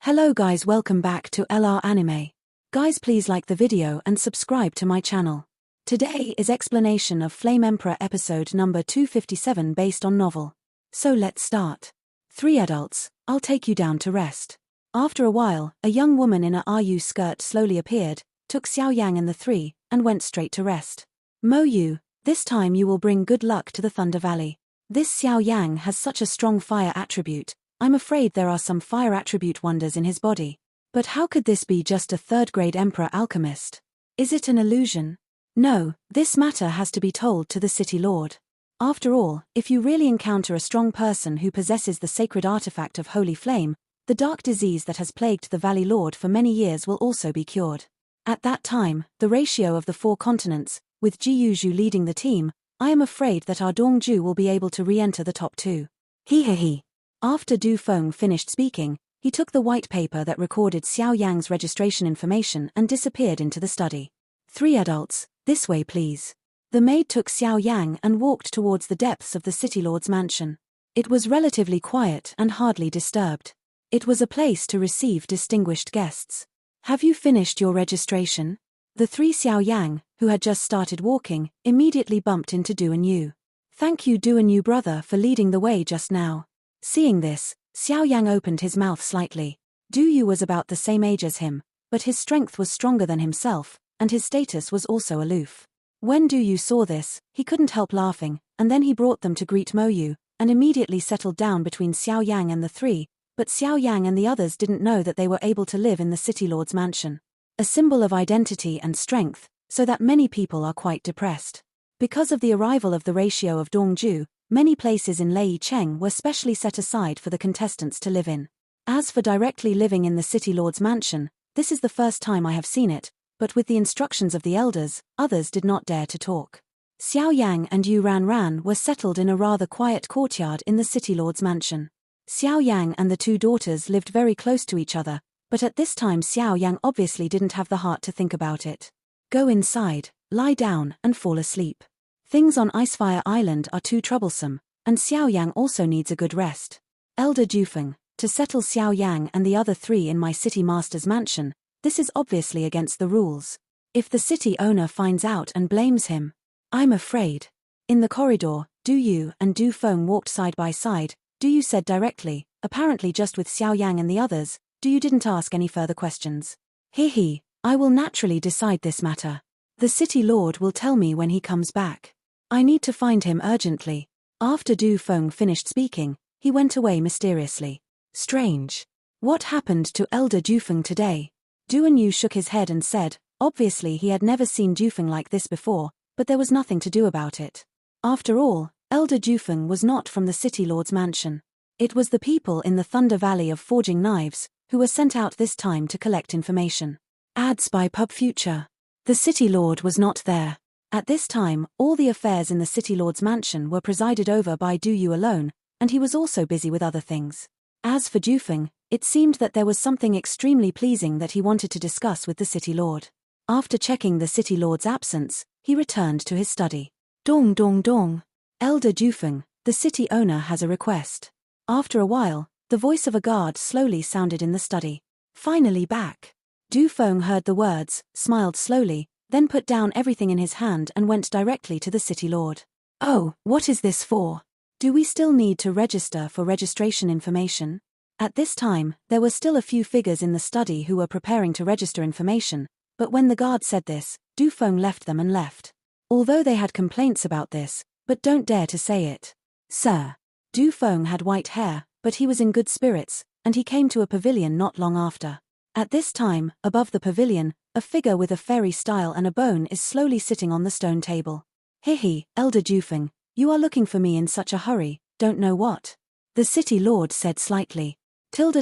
Hello guys, welcome back to LR Anime. Guys, please like the video and subscribe to my channel. Today is explanation of Flame Emperor episode number 257 based on novel. So let's start. 3 adults, I'll take you down to rest. After a while, a young woman in a RU skirt slowly appeared, took Xiao Yang and the 3, and went straight to rest. Mo Yu, this time you will bring good luck to the Thunder Valley. This Xiao Yang has such a strong fire attribute. I'm afraid there are some fire attribute wonders in his body. But how could this be just a third-grade emperor alchemist? Is it an illusion? No, this matter has to be told to the city lord. After all, if you really encounter a strong person who possesses the sacred artifact of holy flame, the dark disease that has plagued the valley lord for many years will also be cured. At that time, the ratio of the 4 continents, with Ji Yuzhu leading the team, I am afraid that our Dongju will be able to re-enter the top 2. He. After Du Feng finished speaking, he took the white paper that recorded Xiao Yang's registration information and disappeared into the study. 3 adults, this way please. The maid took Xiao Yang and walked towards the depths of the city lord's mansion. It was relatively quiet and hardly disturbed. It was a place to receive distinguished guests. Have you finished your registration? The 3 Xiao Yang, who had just started walking, immediately bumped into Du and Yu. Thank you Du and Yu brother for leading the way just now. Seeing this, Xiao Yang opened his mouth slightly. Du Yu was about the same age as him, but his strength was stronger than himself, and his status was also aloof. When Du Yu saw this, he couldn't help laughing, and then he brought them to greet Mo Yu, and immediately settled down between Xiao Yang and the 3, but Xiao Yang and the others didn't know that they were able to live in the city lord's mansion. A symbol of identity and strength, so that many people are quite depressed. Because of the arrival of the ratio of Dongju, many places in Lei Cheng were specially set aside for the contestants to live in. As for directly living in the city lord's mansion, this is the first time I have seen it, but with the instructions of the elders, others did not dare to talk. Xiao Yang and Yu Ran were settled in a rather quiet courtyard in the city lord's mansion. Xiao Yang and the 2 daughters lived very close to each other, but at this time Xiao Yang obviously didn't have the heart to think about it. Go inside, lie down, and fall asleep. Things on Icefire Island are too troublesome, and Xiao Yang also needs a good rest. Elder Dufeng, to settle Xiao Yang and the other 3 in my city master's mansion, this is obviously against the rules. If the city owner finds out and blames him, I'm afraid. In the corridor, Du Yu and Du Feng walked side by side. Du Yu said directly, apparently just with Xiao Yang and the others, Du Yu didn't ask any further questions. I will naturally decide this matter. The city lord will tell me when he comes back. I need to find him urgently. After Du Feng finished speaking, he went away mysteriously. Strange. What happened to Elder Dufeng today? Du and Yu shook his head and said, obviously he had never seen Dufeng like this before, but there was nothing to do about it. After all, Elder Dufeng was not from the city lord's mansion. It was the people in the Thunder Valley of Forging Knives, who were sent out this time to collect information. Ads by Pub Future. The city lord was not there. At this time, all the affairs in the city lord's mansion were presided over by Du Yu alone, and he was also busy with other things. As for Dufeng, it seemed that there was something extremely pleasing that he wanted to discuss with the city lord. After checking the city lord's absence, he returned to his study. Dong dong dong. Elder Dufeng, the city owner has a request. After a while, the voice of a guard slowly sounded in the study. Finally back. Du Feng heard the words, smiled slowly, then put down everything in his hand and went directly to the city lord. Oh, what is this for? Do we still need to register for registration information? At this time, there were still a few figures in the study who were preparing to register information, but when the guard said this, Du Feng left them and left. Although they had complaints about this, but don't dare to say it. Sir. Du Feng had white hair, but he was in good spirits, and he came to a pavilion not long after. At this time, above the pavilion, a figure with a fairy style and a bone is slowly sitting on the stone table. Elder Dufeng, you are looking for me in such a hurry, don't know what? The city lord said slightly. ~1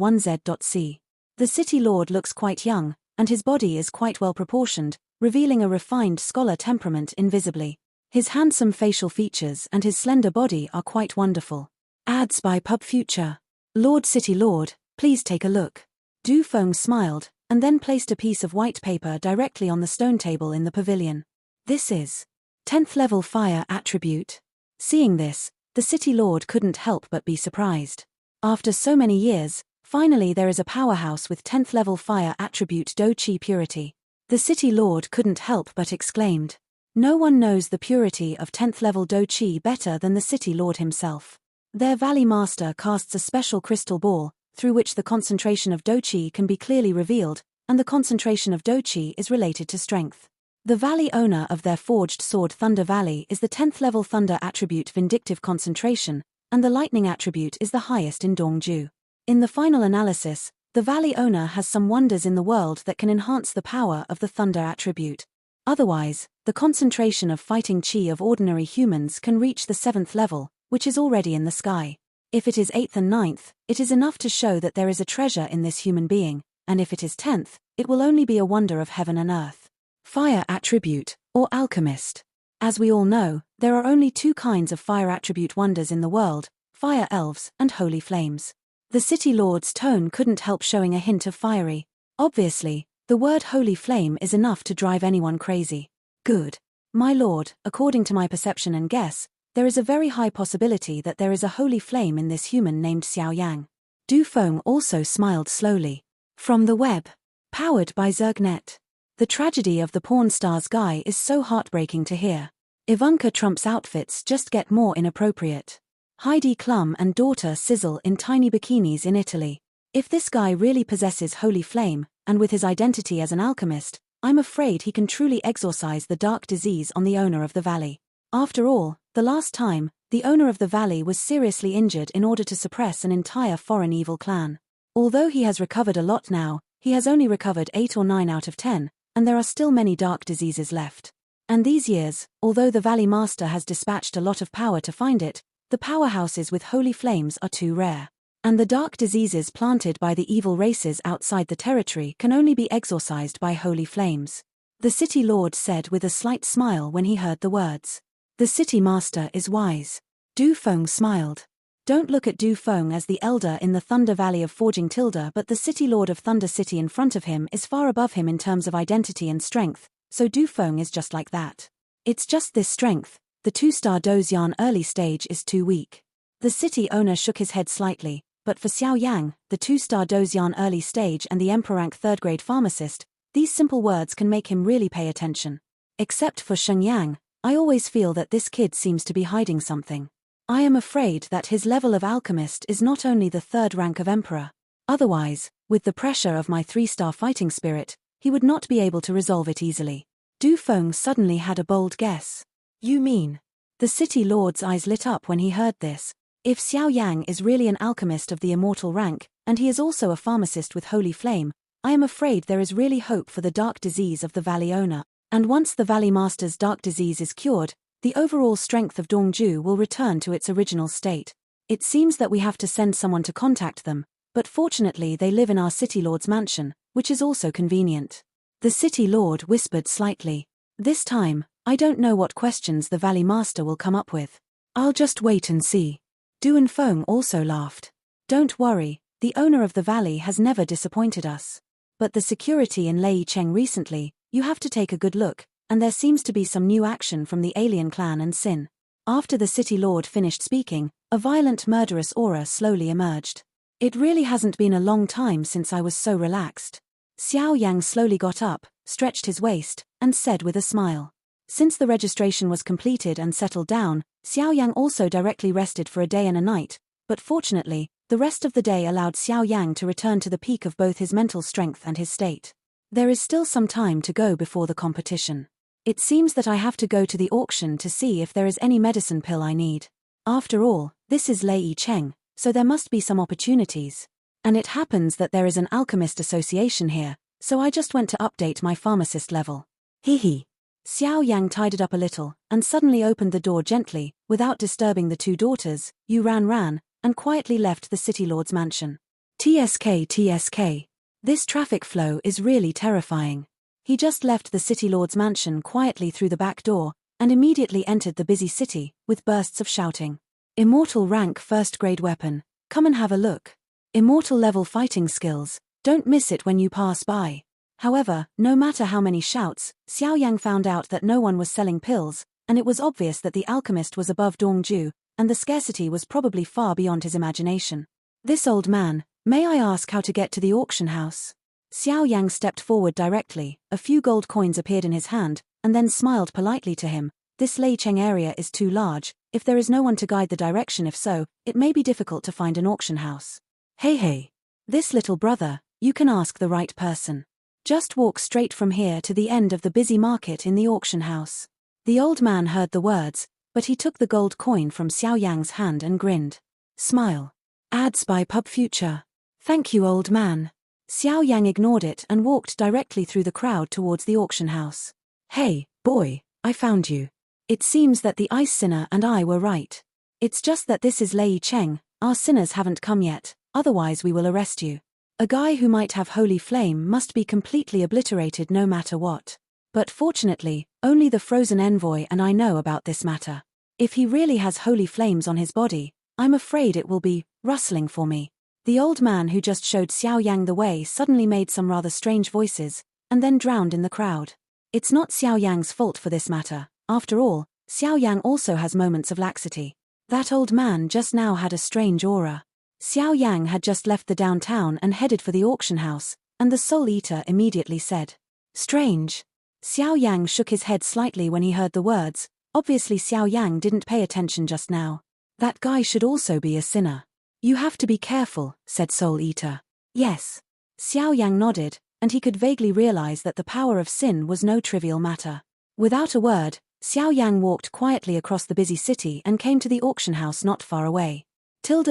.chi~1z.c. The city lord looks quite young, and his body is quite well proportioned, revealing a refined scholar temperament invisibly. His handsome facial features and his slender body are quite wonderful. Ads by Pub Future. Lord City Lord, please take a look. Du Feng smiled, and then placed a piece of white paper directly on the stone table in the pavilion. This is 10th level fire attribute. Seeing this, the city lord couldn't help but be surprised. After so many years, finally there is a powerhouse with 10th level fire attribute Do Chi purity. The city lord couldn't help but exclaimed. No one knows the purity of 10th level Do Chi better than the city lord himself. Their valley master casts a special crystal ball, through which the concentration of Do Chi can be clearly revealed, and the concentration of Do Chi is related to strength. The valley owner of their forged sword Thunder Valley is the 10th level thunder attribute vindictive concentration, and the lightning attribute is the highest in Dongju. In the final analysis, the valley owner has some wonders in the world that can enhance the power of the thunder attribute. Otherwise, the concentration of fighting chi of ordinary humans can reach the 7th level, which is already in the sky. If it is 8th and 9th, it is enough to show that there is a treasure in this human being, and if it is 10th, it will only be a wonder of heaven and earth. Fire attribute, or alchemist. As we all know, there are only two kinds of fire attribute wonders in the world, fire elves and holy flames. The city lord's tone couldn't help showing a hint of fiery. Obviously, the word holy flame is enough to drive anyone crazy. Good. My lord, according to my perception and guess, there is a very high possibility that there is a holy flame in this human named Xiao Yan. Du Feng also smiled slowly. From the web. Powered by Zergnet. The tragedy of the porn star's guy is so heartbreaking to hear. Ivanka Trump's outfits just get more inappropriate. Heidi Klum and daughter sizzle in tiny bikinis in Italy. If this guy really possesses holy flame, and with his identity as an alchemist, I'm afraid he can truly exorcise the dark disease on the owner of the valley. After all, the last time, the owner of the valley was seriously injured in order to suppress an entire foreign evil clan. Although he has recovered a lot now, he has only recovered 8 or 9 out of 10, and there are still many dark diseases left. And these years, although the valley master has dispatched a lot of power to find it, the powerhouses with holy flames are too rare. And the dark diseases planted by the evil races outside the territory can only be exorcised by holy flames. The city lord said with a slight smile when he heard the words. The city master is wise. Du Feng smiled. Don't look at Du Feng as the elder in the Thunder Valley of Forging Tilda, but the city lord of Thunder City in front of him is far above him in terms of identity and strength, so Du Feng is just like that. It's just this strength. The 2-star Dozian early stage is too weak. The city owner shook his head slightly, but for Xiao Yang, the 2-star Dozian early stage and the Emperor rank 3rd grade pharmacist, these simple words can make him really pay attention. Except for Sheng Yang, I always feel that this kid seems to be hiding something. I am afraid that his level of alchemist is not only the 3rd rank of Emperor. Otherwise, with the pressure of my 3-star fighting spirit, he would not be able to resolve it easily. Du Feng suddenly had a bold guess. You mean? The city lord's eyes lit up when he heard this. If Xiao Yang is really an alchemist of the immortal rank, and he is also a pharmacist with holy flame, I am afraid there is really hope for the dark disease of the valley owner. And once the valley master's dark disease is cured, the overall strength of Dongju will return to its original state. It seems that we have to send someone to contact them, but fortunately they live in our city lord's mansion, which is also convenient. The city lord whispered slightly. This time, I don't know what questions the valley master will come up with. I'll just wait and see. Du Feng also laughed. Don't worry, the owner of the valley has never disappointed us. But the security in Lei Cheng recently, you have to take a good look, and there seems to be some new action from the alien clan and Sin. After the city lord finished speaking, a violent murderous aura slowly emerged. It really hasn't been a long time since I was so relaxed. Xiao Yang slowly got up, stretched his waist, and said with a smile. Since the registration was completed and settled down, Xiao Yang also directly rested for a day and a night, but fortunately, the rest of the day allowed Xiao Yang to return to the peak of both his mental strength and his state. There is still some time to go before the competition. It seems that I have to go to the auction to see if there is any medicine pill I need. After all, this is Lei Cheng, so there must be some opportunities. And it happens that there is an alchemist association here, so I just went to update my pharmacist level. Hee. Xiao Yang tidied up a little, and suddenly opened the door gently, without disturbing the 2 daughters. Yu ran, and quietly left the city lord's mansion. TSK. This traffic flow is really terrifying. He just left the city lord's mansion quietly through the back door, and immediately entered the busy city, with bursts of shouting. Immortal rank 1st grade weapon, come and have a look. Immortal level fighting skills, don't miss it when you pass by. However, no matter how many shouts, Xiao Yang found out that no one was selling pills, and it was obvious that the alchemist was above Dongju, and the scarcity was probably far beyond his imagination. This old man, may I ask how to get to the auction house? Xiao Yang stepped forward directly, a few gold coins appeared in his hand, and then smiled politely to him. This Lei Cheng area is too large, if there is no one to guide the direction, if so, it may be difficult to find an auction house. Hey. This little brother, you can ask the right person. Just walk straight from here to the end of the busy market in the auction house. The old man heard the words, but he took the gold coin from Xiao Yang's hand and grinned. Smile. Ads by Pub Future. Thank you, old man. Xiao Yang ignored it and walked directly through the crowd towards the auction house. Hey, boy, I found you. It seems that the ice sinner and I were right. It's just that this is Lei Cheng, our sinners haven't come yet, otherwise we will arrest you. A guy who might have holy flame must be completely obliterated no matter what. But fortunately, only the frozen envoy and I know about this matter. If he really has holy flames on his body, I'm afraid it will be rustling for me. The old man who just showed Xiao Yang the way suddenly made some rather strange voices, and then drowned in the crowd. It's not Xiao Yang's fault for this matter. After all, Xiao Yang also has moments of laxity. That old man just now had a strange aura. Xiao Yang had just left the downtown and headed for the auction house, and the Soul Eater immediately said, "Strange." Xiao Yang shook his head slightly when he heard the words. Obviously Xiao Yang didn't pay attention just now. That guy should also be a sinner. You have to be careful, said Soul Eater. Yes. Xiao Yang nodded, and he could vaguely realize that the power of sin was no trivial matter. Without a word, Xiao Yang walked quietly across the busy city and came to the auction house not far away. ~1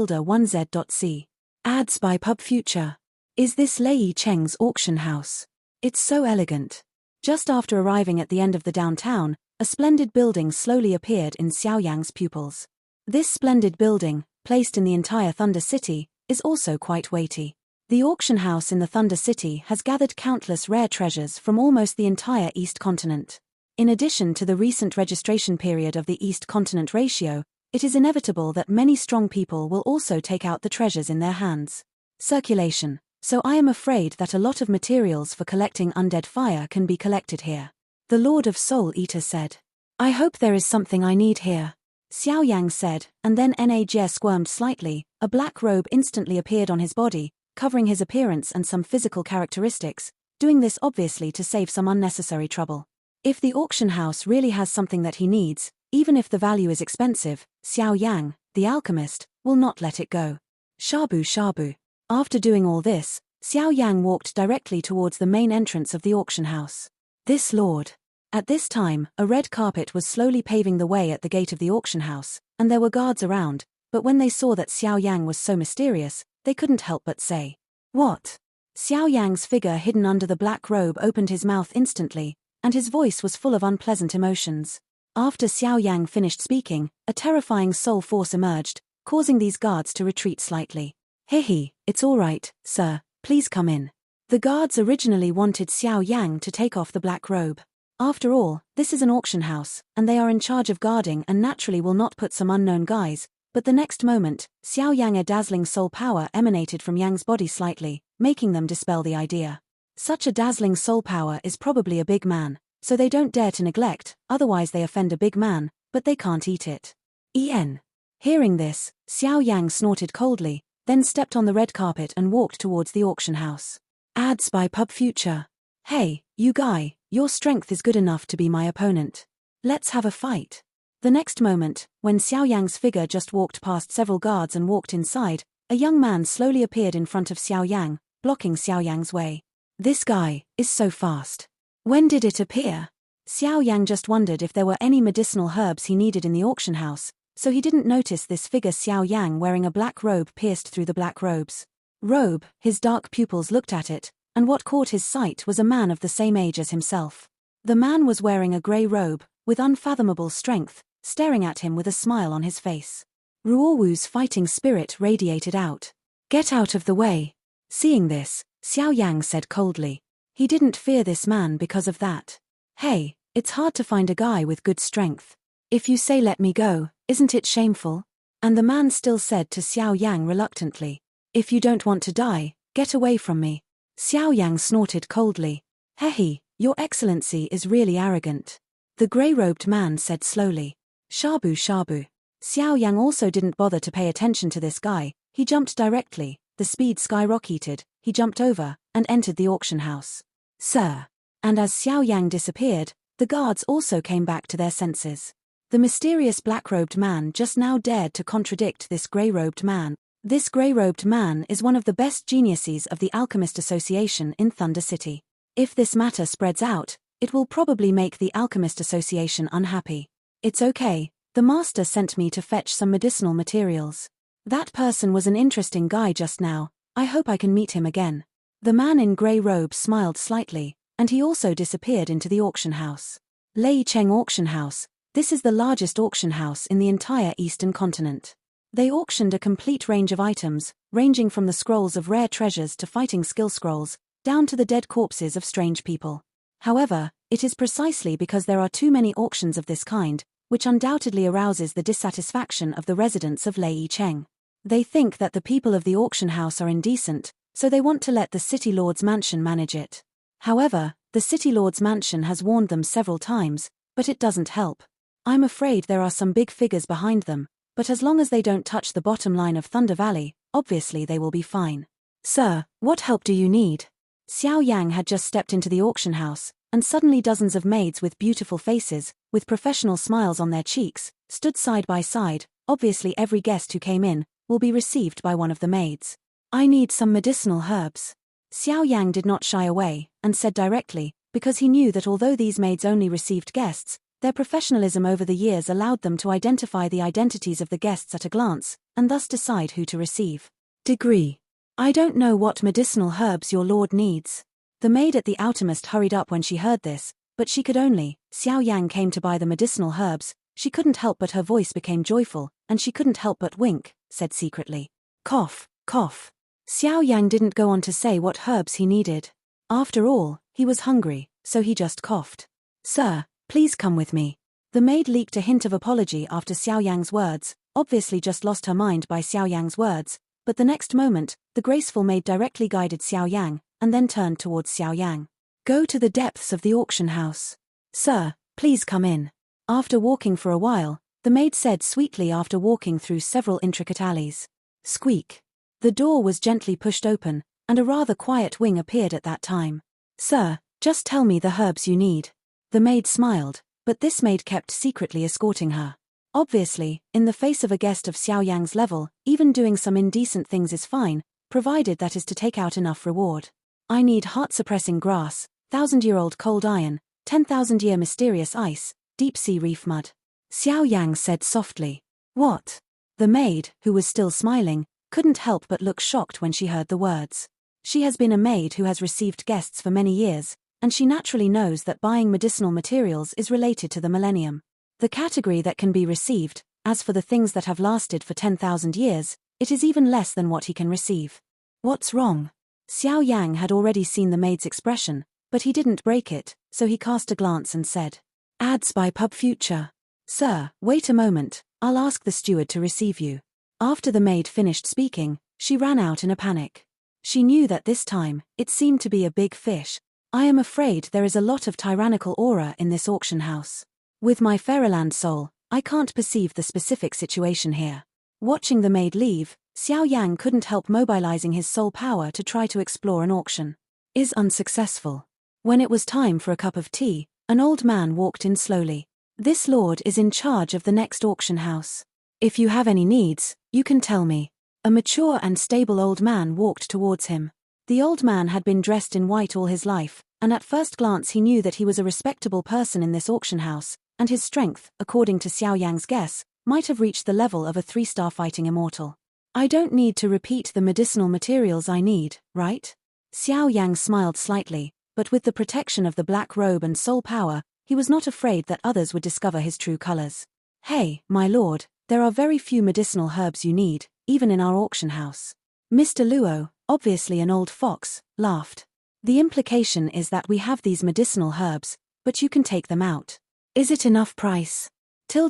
.chi.1z.c. Ads by Pub Future. Is this Lei Cheng's auction house? It's so elegant. Just after arriving at the end of the downtown, a splendid building slowly appeared in Xiao Yang's pupils. This splendid building, placed in the entire Thunder City, is also quite weighty. The auction house in the Thunder City has gathered countless rare treasures from almost the entire East Continent. In addition to the recent registration period of the East Continent ratio, it is inevitable that many strong people will also take out the treasures in their hands. Circulation. So I am afraid that a lot of materials for collecting undead fire can be collected here. The Lord of Soul Eater said. I hope there is something I need here. Xiao Yang said, and then Najie squirmed slightly. A black robe instantly appeared on his body, covering his appearance and some physical characteristics, doing this obviously to save some unnecessary trouble. If the auction house really has something that he needs, even if the value is expensive, Xiao Yang, the alchemist, will not let it go. Shabu. After doing all this, Xiao Yang walked directly towards the main entrance of the auction house. This lord. At this time, a red carpet was slowly paving the way at the gate of the auction house, and there were guards around, but when they saw that Xiao Yang was so mysterious, they couldn't help but say, "What?" Xiao Yang's figure hidden under the black robe opened his mouth instantly, and his voice was full of unpleasant emotions. After Xiao Yang finished speaking, a terrifying soul force emerged, causing these guards to retreat slightly. Hehe, it's all right, sir, please come in. The guards originally wanted Xiao Yang to take off the black robe. After all, this is an auction house, and they are in charge of guarding and naturally will not put some unknown guys. But the next moment, Xiao Yang, a dazzling soul power emanated from Yang's body slightly, making them dispel the idea. Such a dazzling soul power is probably a big man, so they don't dare to neglect, otherwise they offend a big man, but they can't eat it. Hearing this, Xiao Yang snorted coldly, then stepped on the red carpet and walked towards the auction house. Ads by Pub Future. Hey, you guy, your strength is good enough to be my opponent. Let's have a fight. The next moment, when Xiao Yang's figure just walked past several guards and walked inside, a young man slowly appeared in front of Xiao Yang, blocking Xiao Yang's way. This guy is so fast. When did it appear? Xiao Yang just wondered if there were any medicinal herbs he needed in the auction house, so he didn't notice this figure Xiao Yang wearing a black robe pierced through the black robe's robe. His dark pupils looked at it, and what caught his sight was a man of the same age as himself. The man was wearing a grey robe, with unfathomable strength, staring at him with a smile on his face. Ruowu's fighting spirit radiated out. Get out of the way. Seeing this, Xiao Yang said coldly. He didn't fear this man because of that. Hey, it's hard to find a guy with good strength. If you say let me go, isn't it shameful? And the man still said to Xiao Yang reluctantly. If you don't want to die, get away from me. Xiao Yang snorted coldly. Hehe, your excellency is really arrogant. The grey-robed man said slowly. Shabu. Xiao Yang also didn't bother to pay attention to this guy. He jumped directly, the speed skyrocketed, he jumped over, and entered the auction house. Sir. And as Xiao Yang disappeared, the guards also came back to their senses. The mysterious black-robed man just now dared to contradict this grey-robed man. This grey-robed man is one of the best geniuses of the Alchemist Association in Thunder City. If this matter spreads out, it will probably make the Alchemist Association unhappy. It's okay, the master sent me to fetch some medicinal materials. That person was an interesting guy just now, I hope I can meet him again. The man in grey robe smiled slightly, and he also disappeared into the auction house. Lei Cheng Auction House. This is the largest auction house in the entire Eastern continent. They auctioned a complete range of items, ranging from the scrolls of rare treasures to fighting skill scrolls, down to the dead corpses of strange people. However, it is precisely because there are too many auctions of this kind, which undoubtedly arouses the dissatisfaction of the residents of Lei Cheng. They think that the people of the auction house are indecent, so they want to let the City Lord's mansion manage it. However, the City Lord's mansion has warned them several times, but it doesn't help. I'm afraid there are some big figures behind them, but as long as they don't touch the bottom line of Thunder Valley, obviously they will be fine. Sir, what help do you need? Xiao Yang had just stepped into the auction house, and suddenly dozens of maids with beautiful faces, with professional smiles on their cheeks, stood side by side. Obviously every guest who came in will be received by one of the maids. I need some medicinal herbs. Xiao Yang did not shy away, and said directly, because he knew that although these maids only received guests, their professionalism over the years allowed them to identify the identities of the guests at a glance, and thus decide who to receive. Degree. I don't know what medicinal herbs your lord needs. The maid at the outermost hurried up when she heard this, but she could only. Xiao Yang came to buy the medicinal herbs, she couldn't help but her voice became joyful, and she couldn't help but wink, said secretly. Cough, cough. Xiao Yang didn't go on to say what herbs he needed. After all, he was hungry, so he just coughed. Sir, please come with me. The maid leaked a hint of apology after Xiao Yang's words, obviously just lost her mind by Xiao Yang's words, but the next moment, the graceful maid directly guided Xiao Yang, and then turned towards Xiao Yang. Go to the depths of the auction house. Sir, please come in. After walking for a while, the maid said sweetly after walking through several intricate alleys. Squeak. The door was gently pushed open, and a rather quiet wing appeared at that time. Sir, just tell me the herbs you need. The maid smiled, but this maid kept secretly escorting her. Obviously, in the face of a guest of Xiao Yang's level, even doing some indecent things is fine, provided that is to take out enough reward. I need heart-suppressing grass, 1,000-year-old cold iron, 10,000-year mysterious ice, deep-sea reef mud. Xiao Yang said softly. What? The maid, who was still smiling, couldn't help but look shocked when she heard the words. She has been a maid who has received guests for many years, and she naturally knows that buying medicinal materials is related to the millennium. The category that can be received, as for the things that have lasted for 10,000 years, it is even less than what he can receive. What's wrong? Xiao Yang had already seen the maid's expression, but he didn't break it, so he cast a glance and said, Ads by Pub Future. Sir, wait a moment, I'll ask the steward to receive you. After the maid finished speaking, she ran out in a panic. She knew that this time, it seemed to be a big fish. I am afraid there is a lot of tyrannical aura in this auction house. With my Fairyland soul, I can't perceive the specific situation here. Watching the maid leave, Xiao Yang couldn't help mobilizing his soul power to try to explore an auction. Is unsuccessful. When it was time for a cup of tea, an old man walked in slowly. This lord is in charge of the next auction house. If you have any needs, you can tell me. A mature and stable old man walked towards him. The old man had been dressed in white all his life, and at first glance he knew that he was a respectable person in this auction house, and his strength, according to Xiao Yang's guess, might have reached the level of a 3-star fighting immortal. I don't need to repeat the medicinal materials I need, right? Xiao Yang smiled slightly, but with the protection of the black robe and soul power, he was not afraid that others would discover his true colors. Hey, my lord, there are very few medicinal herbs you need, even in our auction house. Mr. Luo, obviously an old fox, laughed. The implication is that we have these medicinal herbs, but you can take them out. Is it enough price? ~1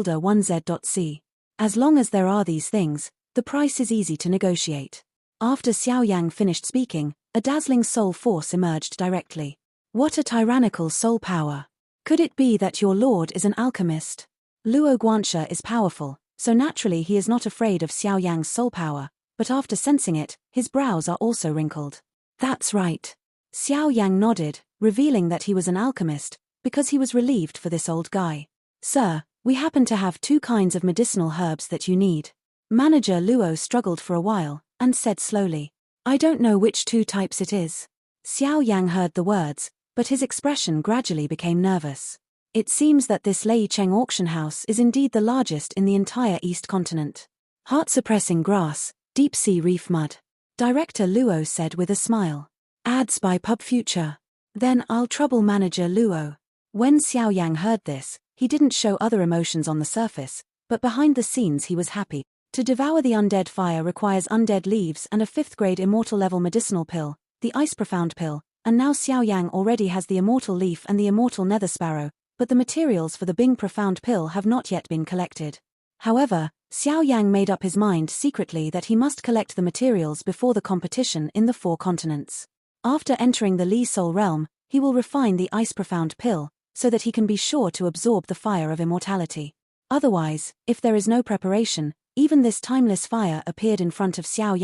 .chi~1z.c. As long as there are these things, the price is easy to negotiate. After Xiao Yang finished speaking, a dazzling soul force emerged directly. What a tyrannical soul power. Could it be that your lord is an alchemist? Luo Guanxia is powerful, so naturally he is not afraid of Xiao Yang's soul power, but after sensing it, his brows are also wrinkled. That's right. Xiao Yang nodded, revealing that he was an alchemist, because he was relieved for this old guy. Sir, we happen to have 2 kinds of medicinal herbs that you need. Manager Luo struggled for a while, and said slowly. I don't know which 2 types it is. Xiao Yang heard the words, but his expression gradually became nervous. It seems that this Lei Cheng auction house is indeed the largest in the entire East continent. Heart-suppressing grass, deep-sea reef mud. Director Luo said with a smile. Ads by Pub Future. Then I'll trouble Manager Luo. When Xiao Yang heard this, he didn't show other emotions on the surface, but behind the scenes he was happy. To devour the undead fire requires undead leaves and a 5th-grade immortal-level medicinal pill, the Ice Profound pill, and now Xiao Yang already has the immortal leaf and the immortal nether sparrow, but the materials for the Bing Profound pill have not yet been collected. However, Xiao Yang made up his mind secretly that he must collect the materials before the competition in the 4 continents. After entering the Li Soul realm, he will refine the Ice Profound pill, so that he can be sure to absorb the fire of immortality. Otherwise, if there is no preparation, even this timeless fire appeared in front of Xiao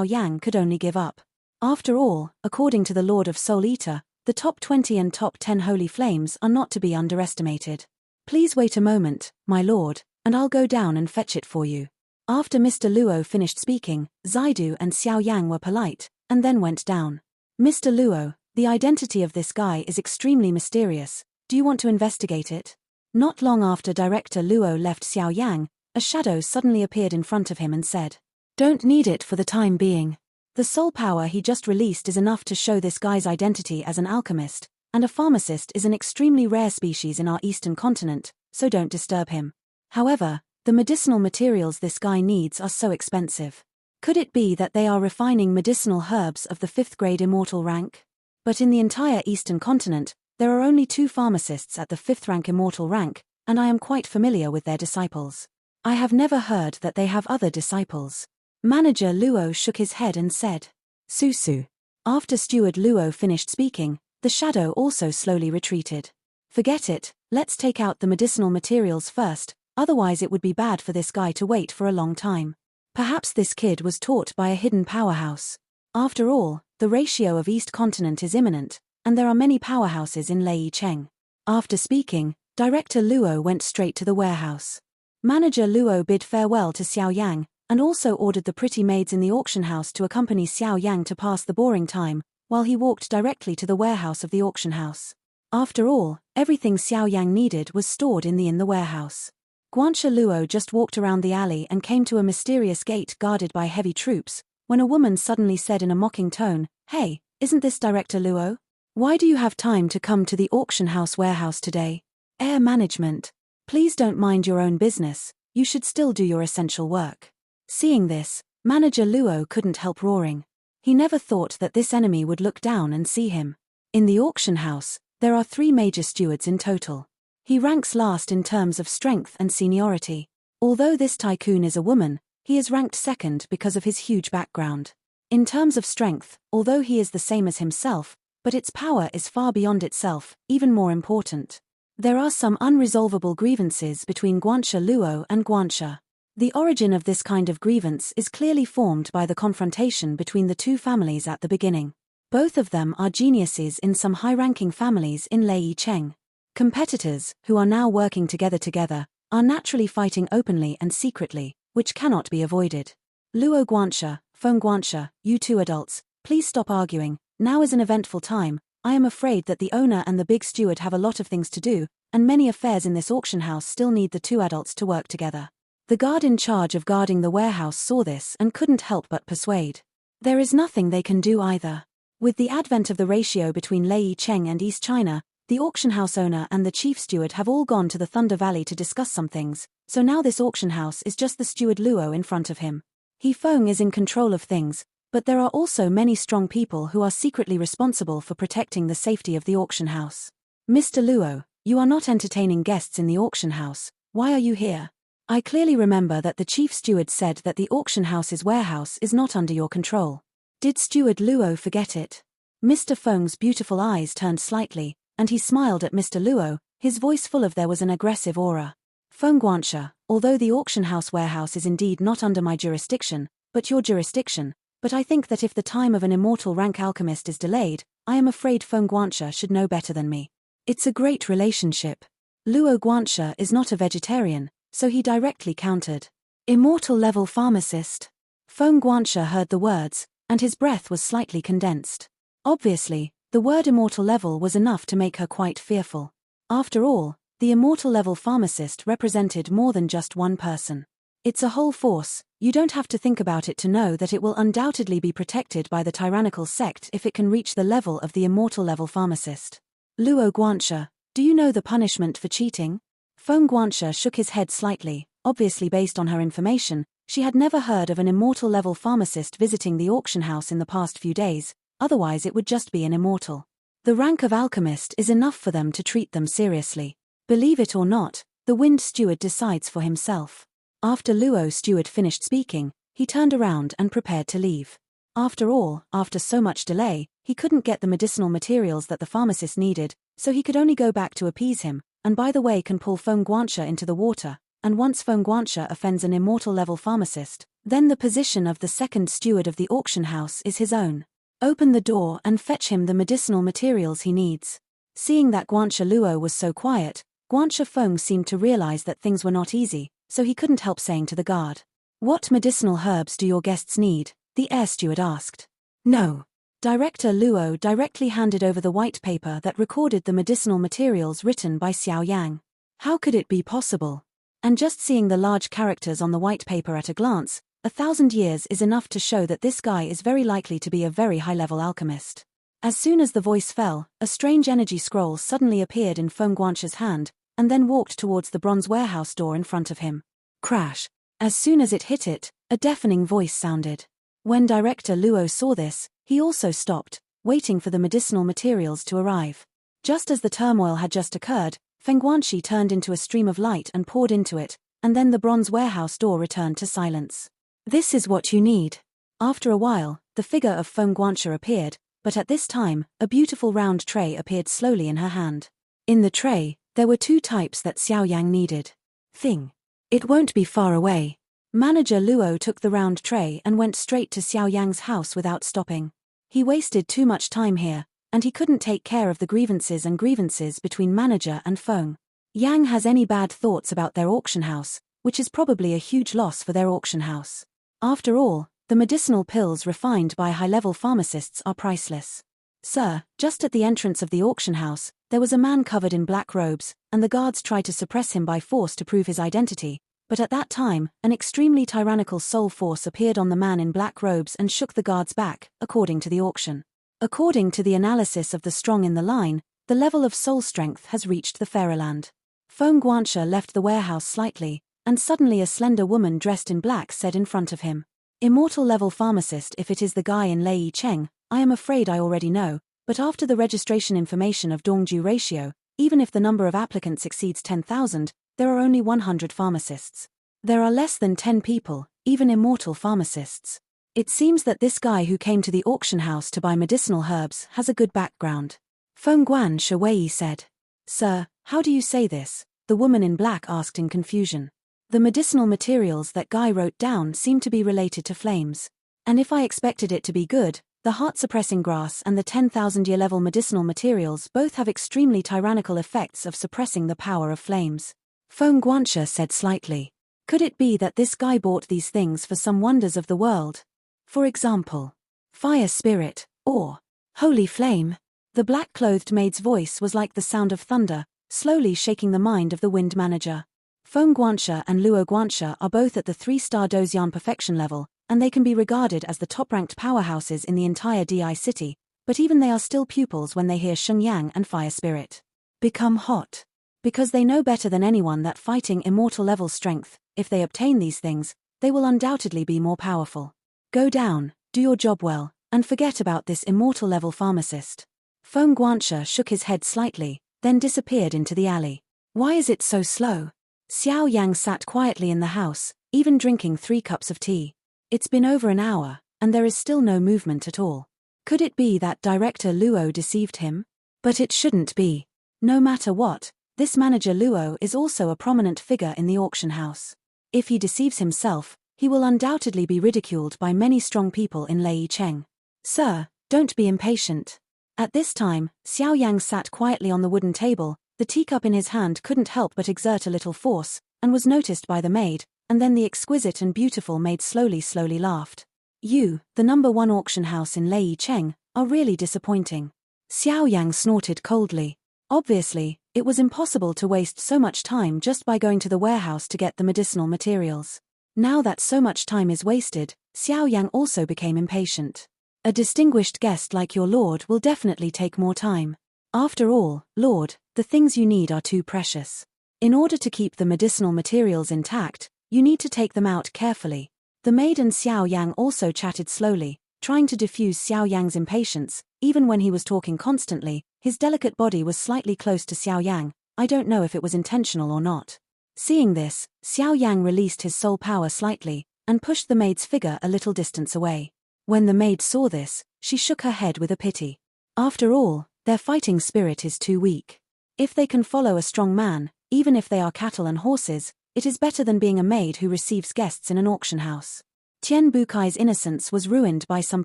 Yang could only give up. After all, according to the Lord of Soul Eater, the top 20 and top 10 holy flames are not to be underestimated. Please wait a moment, my lord, and I'll go down and fetch it for you. After Mr. Luo finished speaking, Zaidu and Xiao Yang were polite, and then went down. Mr. Luo, the identity of this guy is extremely mysterious. Do you want to investigate it? Not long after Director Luo left Xiao Yang, a shadow suddenly appeared in front of him and said, Don't need it for the time being. The soul power he just released is enough to show this guy's identity as an alchemist, and a pharmacist is an extremely rare species in our eastern continent, so don't disturb him. However, the medicinal materials this guy needs are so expensive. Could it be that they are refining medicinal herbs of the 5th-grade immortal rank? But in the entire eastern continent, there are only 2 pharmacists at the 5th-rank immortal rank, and I am quite familiar with their disciples. I have never heard that they have other disciples. Manager Luo shook his head and said, Susu. After Steward Luo finished speaking, the shadow also slowly retreated. Forget it, let's take out the medicinal materials first, otherwise it would be bad for this guy to wait for a long time. Perhaps this kid was taught by a hidden powerhouse. After all, the ratio of East Continent is imminent, and there are many powerhouses in Lei Cheng. After speaking, Director Luo went straight to the warehouse. Manager Luo bid farewell to Xiao Yang, and also ordered the pretty maids in the auction house to accompany Xiao Yang to pass the boring time, while he walked directly to the warehouse of the auction house. After all, everything Xiao Yang needed was stored in the warehouse. Guanxia Luo just walked around the alley and came to a mysterious gate guarded by heavy troops, when a woman suddenly said in a mocking tone, Hey, isn't this Director Luo? Why do you have time to come to the auction house warehouse today? Air management. Please don't mind your own business, you should still do your essential work. Seeing this, Manager Luo couldn't help roaring. He never thought that this enemy would look down and see him. In the auction house, there are 3 major stewards in total. He ranks last in terms of strength and seniority. Although this tycoon is a woman, he is ranked second because of his huge background. In terms of strength, although he is the same as himself, but its power is far beyond itself, even more important. There are some unresolvable grievances between Guanxia Luo and Guanxia. The origin of this kind of grievance is clearly formed by the confrontation between the 2 families at the beginning. Both of them are geniuses in some high-ranking families in Lei Cheng. Competitors, who are now working together, are naturally fighting openly and secretly, which cannot be avoided. Luo Guanxia, Feng Guanxia, you 2 adults, please stop arguing, now is an eventful time. I am afraid that the owner and the big steward have a lot of things to do, and many affairs in this auction house still need the 2 adults to work together. The guard in charge of guarding the warehouse saw this and couldn't help but persuade. There is nothing they can do either. With the advent of the ratio between Lei Cheng and East China, the auction house owner and the chief steward have all gone to the Thunder Valley to discuss some things, so now this auction house is just the steward Luo in front of him. He Feng is in control of things, but there are also many strong people who are secretly responsible for protecting the safety of the auction house. Mr. Luo, you are not entertaining guests in the auction house, why are you here? I clearly remember that the chief steward said that the auction house's warehouse is not under your control. Did Steward Luo forget it? Mr. Feng's beautiful eyes turned slightly, and he smiled at Mr. Luo, his voice full of there was an aggressive aura. Feng Guanxia, although the auction house warehouse is indeed not under my jurisdiction, but your jurisdiction, but I think that if the time of an immortal rank alchemist is delayed, I am afraid Feng Guanxia should know better than me. It's a great relationship. Luo Guanxia is not a vegetarian, so he directly countered. Immortal level pharmacist. Feng Guanxia heard the words, and his breath was slightly condensed. Obviously, the word immortal level was enough to make her quite fearful. After all, the immortal level pharmacist represented more than just one person. It's a whole force. You don't have to think about it to know that it will undoubtedly be protected by the tyrannical sect if it can reach the level of the immortal level pharmacist. Luo Guanxia, do you know the punishment for cheating? Feng Guanxia shook his head slightly. Obviously, based on her information, she had never heard of an immortal level pharmacist visiting the auction house in the past few days, otherwise it would just be an immortal. The rank of alchemist is enough for them to treat them seriously. Believe it or not, the Wind Steward decides for himself. After Luo Steward finished speaking, he turned around and prepared to leave. After all, after so much delay, he couldn't get the medicinal materials that the pharmacist needed, so he could only go back to appease him, and by the way can pull Feng Guanxia into the water, and once Feng Guanxia offends an immortal level pharmacist, then the position of the second steward of the auction house is his own. Open the door and fetch him the medicinal materials he needs. Seeing that Guanxia Luo was so quiet, Guanxia Feng seemed to realize that things were not easy, so he couldn't help saying to the guard. What medicinal herbs do your guests need? The air steward asked. No. Director Luo directly handed over the white paper that recorded the medicinal materials written by Xiao Yan. How could it be possible? And just seeing the large characters on the white paper at a glance, 1,000 years is enough to show that this guy is very likely to be a very high-level alchemist. As soon as the voice fell, a strange energy scroll suddenly appeared in Feng Guanxia's hand, and then walked towards the bronze warehouse door in front of him. Crash! As soon as it hit it, a deafening voice sounded. When Director Luo saw this, he also stopped, waiting for the medicinal materials to arrive. Just as the turmoil had just occurred, Feng Guanxi turned into a stream of light and poured into it, and then the bronze warehouse door returned to silence. This is what you need. After a while, the figure of Feng Guanxia appeared, but at this time, a beautiful round tray appeared slowly in her hand. In the tray, there were 2 types that Xiao Yang needed. Thing. It won't be far away. Manager Luo took the round tray and went straight to Xiao Yang's house without stopping. He wasted too much time here, and he couldn't take care of the grievances between manager and Feng. Yang has any bad thoughts about their auction house, which is probably a huge loss for their auction house. After all, the medicinal pills refined by high-level pharmacists are priceless. Sir, just at the entrance of the auction house, there was a man covered in black robes, and the guards tried to suppress him by force to prove his identity, but at that time, an extremely tyrannical soul force appeared on the man in black robes and shook the guards back, according to the auction. According to the analysis of the strong in the line, the level of soul strength has reached the Fairyland. Feng Guanxia left the warehouse slightly, and suddenly a slender woman dressed in black said in front of him. Immortal level pharmacist. If it is the guy in Lei Yi Cheng, I am afraid I already know, but after the registration information of Dongju ratio, even if the number of applicants exceeds 10,000, there are only 100 pharmacists. There are less than 10 people, even immortal pharmacists. It seems that this guy who came to the auction house to buy medicinal herbs has a good background. Feng Guanxia Wei said. Sir, how do you say this? The woman in black asked in confusion. The medicinal materials that guy wrote down seem to be related to flames. And if I expected it to be good, the heart-suppressing grass and the 10,000-year level medicinal materials both have extremely tyrannical effects of suppressing the power of flames. Feng Guanxia said slightly. Could it be that this guy bought these things for some wonders of the world? For example, fire spirit, or holy flame? The black-clothed maid's voice was like the sound of thunder, slowly shaking the mind of the wind manager. Feng Guanxia and Luo Guanxia are both at the 3-star Dozian perfection level, and they can be regarded as the top-ranked powerhouses in the entire DI city, but even they are still pupils when they hear Sheng Yang and fire spirit. Become hot. Because they know better than anyone that fighting immortal level strength, if they obtain these things, they will undoubtedly be more powerful. Go down, do your job well, and forget about this immortal level pharmacist. Feng Guanxia shook his head slightly, then disappeared into the alley. Why is it so slow? Xiao Yang sat quietly in the house, even drinking 3 cups of tea. It's been over an hour, and there is still no movement at all. Could it be that Director Luo deceived him? But it shouldn't be. No matter what, This manager Luo is also a prominent figure in the auction house. If he deceives himself, he will undoubtedly be ridiculed by many strong people in Lei Cheng. Sir, don't be impatient. At this time, Xiao Yang sat quietly on the wooden table. The teacup in his hand couldn't help but exert a little force, and was noticed by the maid, and then the exquisite and beautiful maid slowly laughed. You, the #1 auction house in Lei Cheng, are really disappointing. Xiao Yang snorted coldly. Obviously, it was impossible to waste so much time just by going to the warehouse to get the medicinal materials. Now that so much time is wasted, Xiao Yang also became impatient. A distinguished guest like your lord will definitely take more time. After all, lord, the things you need are too precious. In order to keep the medicinal materials intact, you need to take them out carefully. The maid and Xiao Yang also chatted slowly, trying to diffuse Xiao Yang's impatience. Even when he was talking constantly, his delicate body was slightly close to Xiao Yang. I don't know if it was intentional or not. Seeing this, Xiao Yang released his soul power slightly, and pushed the maid's figure a little distance away. When the maid saw this, she shook her head with a pity. After all, their fighting spirit is too weak. If they can follow a strong man, even if they are cattle and horses, it is better than being a maid who receives guests in an auction house. Tian Bukai's innocence was ruined by some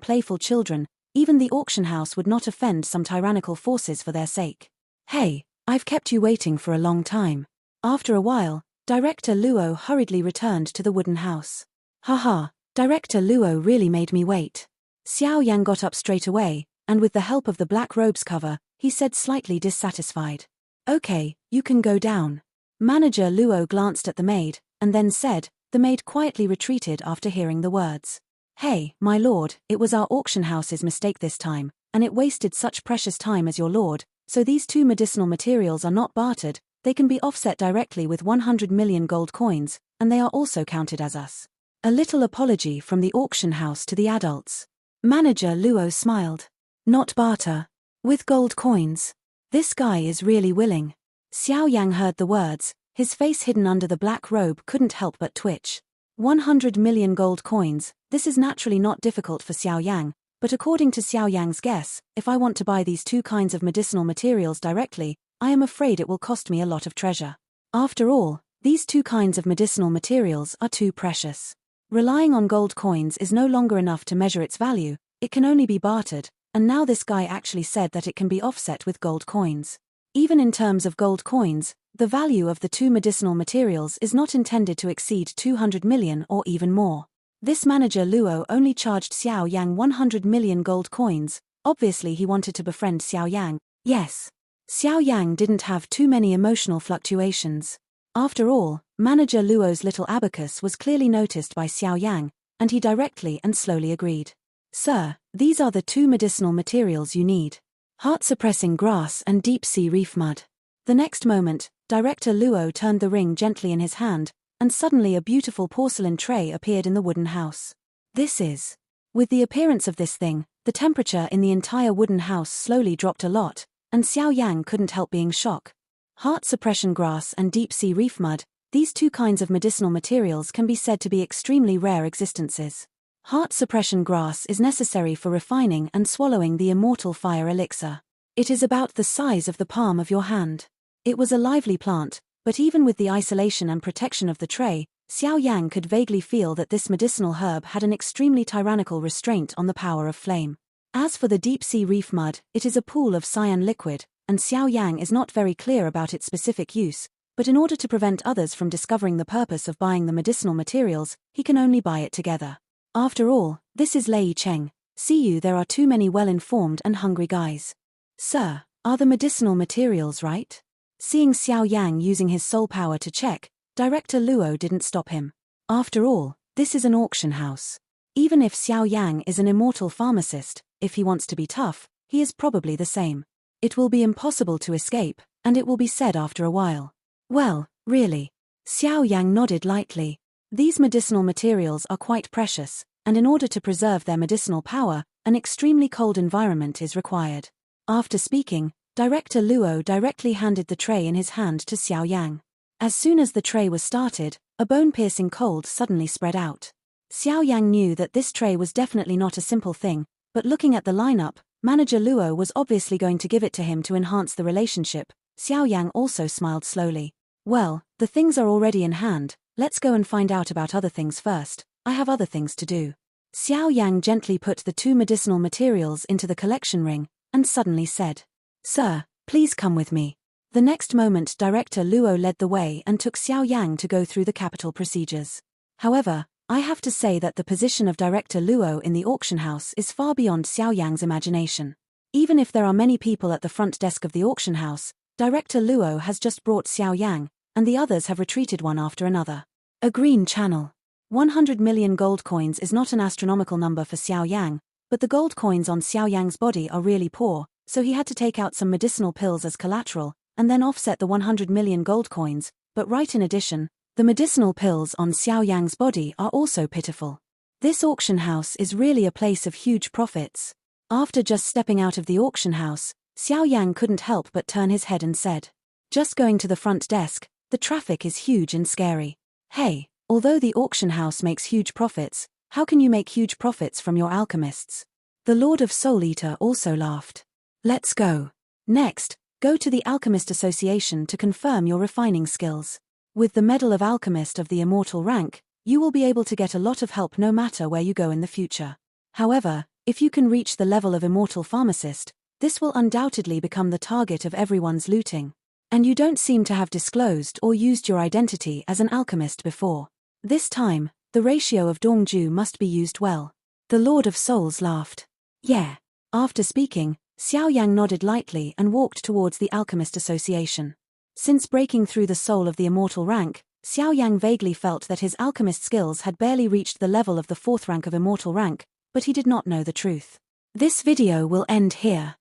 playful children. Even the auction house would not offend some tyrannical forces for their sake. Hey, I've kept you waiting for a long time. After a while, Director Luo hurriedly returned to the wooden house. Haha, Director Luo really made me wait. Xiao Yang got up straight away, and with the help of the black robe's cover, he said slightly dissatisfied. Okay, you can go down. Manager Luo glanced at the maid, and then said. The maid quietly retreated after hearing the words. Hey, my lord, it was our auction house's mistake this time, and it wasted such precious time as your lord, so these 2 medicinal materials are not bartered, they can be offset directly with 100 million gold coins, and they are also counted as us. A little apology from the auction house to the adults. Manager Luo smiled. Not barter. With gold coins. This guy is really willing. Xiao Yang heard the words. His face hidden under the black robe couldn't help but twitch. 100 million gold coins, this is naturally not difficult for Xiao Yang, but according to Xiao Yang's guess, if I want to buy these 2 kinds of medicinal materials directly, I am afraid it will cost me a lot of treasure. After all, these 2 kinds of medicinal materials are too precious. Relying on gold coins is no longer enough to measure its value, it can only be bartered, and now this guy actually said that it can be offset with gold coins. Even in terms of gold coins, the value of the 2 medicinal materials is not intended to exceed 200 million or even more. This manager Luo only charged Xiao Yang 100 million gold coins. Obviously he wanted to befriend Xiao Yang. Yes. Xiao Yang didn't have too many emotional fluctuations. After all, manager Luo's little abacus was clearly noticed by Xiao Yang, and he directly and slowly agreed. Sir, these are the 2 medicinal materials you need. Heart-suppressing grass and deep-sea reef mud. The next moment, Director Luo turned the ring gently in his hand, and suddenly a beautiful porcelain tray appeared in the wooden house. This is. With the appearance of this thing, the temperature in the entire wooden house slowly dropped a lot, and Xiao Yang couldn't help being shocked. Heart suppression grass and deep-sea reef mud, these 2 kinds of medicinal materials can be said to be extremely rare existences. Heart suppression grass is necessary for refining and swallowing the immortal fire elixir. It is about the size of the palm of your hand. It was a lively plant, but even with the isolation and protection of the tray, Xiao Yang could vaguely feel that this medicinal herb had an extremely tyrannical restraint on the power of flame. As for the deep-sea reef mud, it is a pool of cyan liquid, and Xiao Yang is not very clear about its specific use, but in order to prevent others from discovering the purpose of buying the medicinal materials, he can only buy it together. After all, this is Lei Cheng. See you, there are too many well-informed and hungry guys. Sir, are the medicinal materials right? Seeing Xiao Yang using his soul power to check, Director Luo didn't stop him. After all, this is an auction house. Even if Xiao Yang is an immortal pharmacist, if he wants to be tough, he is probably the same. It will be impossible to escape, and it will be said after a while. Well, really. Xiao Yang nodded lightly. These medicinal materials are quite precious, and in order to preserve their medicinal power, an extremely cold environment is required. After speaking, Director Luo directly handed the tray in his hand to Xiao Yang. As soon as the tray was started, a bone-piercing cold suddenly spread out. Xiao Yang knew that this tray was definitely not a simple thing, but looking at the lineup, Manager Luo was obviously going to give it to him to enhance the relationship, Xiao Yang also smiled slowly. Well, the things are already in hand, let's go and find out about other things first, I have other things to do. Xiao Yang gently put the 2 medicinal materials into the collection ring, and suddenly said, "Sir, please come with me." The next moment Director Luo led the way and took Xiao Yang to go through the capital procedures. However, I have to say that the position of Director Luo in the auction house is far beyond Xiao Yang's imagination. Even if there are many people at the front desk of the auction house, Director Luo has just brought Xiao Yang, and the others have retreated one after another. A green channel. 100 million gold coins is not an astronomical number for Xiao Yang, but the gold coins on Xiao Yang's body are really poor, so he had to take out some medicinal pills as collateral, and then offset the 100 million gold coins, but right in addition, the medicinal pills on Xiao Yang's body are also pitiful. This auction house is really a place of huge profits. After just stepping out of the auction house, Xiao Yang couldn't help but turn his head and said, "Just going to the front desk, the traffic is huge and scary. Hey, although the auction house makes huge profits, how can you make huge profits from your alchemists?" The Lord of Soul Eater also laughed. "Let's go. Next, go to the Alchemist Association to confirm your refining skills. With the Medal of Alchemist of the Immortal rank, you will be able to get a lot of help no matter where you go in the future. However, if you can reach the level of Immortal Pharmacist, this will undoubtedly become the target of everyone's looting. And you don't seem to have disclosed or used your identity as an alchemist before. This time, the ratio of Dongju must be used well." The Lord of Souls laughed. "Yeah." After speaking, Xiao Yang nodded lightly and walked towards the Alchemist Association. Since breaking through the soul of the Immortal rank, Xiao Yang vaguely felt that his alchemist skills had barely reached the level of the 4th rank of Immortal rank, but he did not know the truth. This video will end here.